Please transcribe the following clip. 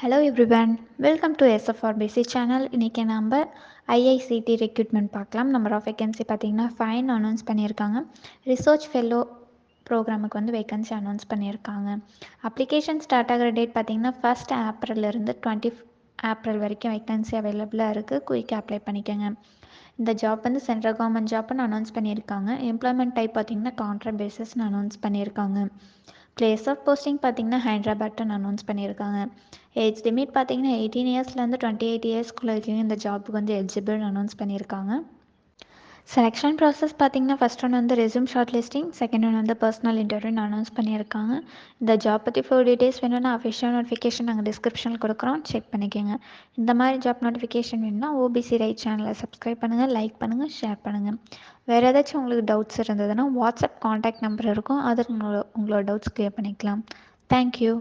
Hello everyone, welcome to SFRBC channel. இன்றைக்கி நம்ம IICT recruitment பார்க்கலாம். நம்பர் ஆஃப் வேகன்சி பார்த்தீங்கன்னா 5 அனௌன்ஸ் பண்ணியிருக்காங்க. ரிசர்ச் ஃபெல்லோ ப்ரோக்ராமுக்கு வந்து வேகன்சி அனௌன்ஸ் பண்ணியிருக்காங்க. அப்ளிகேஷன் ஸ்டார்ட் ஆகிற டேட் பார்த்தீங்கன்னா 1 ஏப்ரல்லேருந்து 20 ஏப்ரல் வரைக்கும் வேகன்சி அவைலபிளாக இருக்குது. குயிக்காக அப்ளை பண்ணிக்கோங்க. இந்த ஜாப் வந்து சென்ட்ரல் கவர்மெண்ட் ஜாப்னு அனௌன்ஸ் பண்ணியிருக்காங்க. எம்ப்ளாய்மெண்ட் டைப் பார்த்தீங்கன்னா கான்ட்ராக்ட் பேசிஸ்னு அனௌன்ஸ் பண்ணியிருக்காங்க. பிளேஸ் ஆஃப் போஸ்டிங் பார்த்தீங்கன்னா ஹைதராபாத்னு அனௌன்ஸ் பண்ணியிருக்காங்க. ஏஜ் லிமிட் பார்த்தீங்கன்னா 18 இயர்ஸ்லேருந்து 28 இயர்ஸ்க்குள்ளே இருக்கீங்க இந்த ஜாப்புக்கு வந்து எலிஜிபிள்னு அனௌன்ஸ் பண்ணியிருக்காங்க. செலெக்ஷன் ப்ராசஸ் பார்த்தீங்கன்னா ஃபஸ்ட் ஒன் வந்து resume short listing, second one வந்து பர்சனல் இன்டர்வியூன்னு அனௌன்ஸ் பண்ணியிருக்காங்க. இந்த ஜாப் பற்றி ஃபுல் டீட்டெயில்ஸ் வேணும்னா அஃபிஷியல் நோட்டிஃபிகேஷன் நாங்கள் டிஸ்கிரிப்ஷனில் கொடுக்குறோம், செக் பண்ணிக்கோங்க. இந்த மாதிரி ஜாப் நோட்டிஃபிகேஷன் வேணும்னா ஓபிசி ரைட் சேனலை சப்ஸ்கிரைப் பண்ணுங்கள், லைக் பண்ணுங்கள், ஷேர் பண்ணுங்கள். வேறு ஏதாச்சும் உங்களுக்கு டவுட்ஸ் இருந்ததுன்னா வாட்ஸ்அப் காண்டாக்ட் நம்பர் இருக்கும், அதில் உங்களோட டவுட்ஸ் கிளியர் பண்ணிக்கலாம். தேங்க்யூ.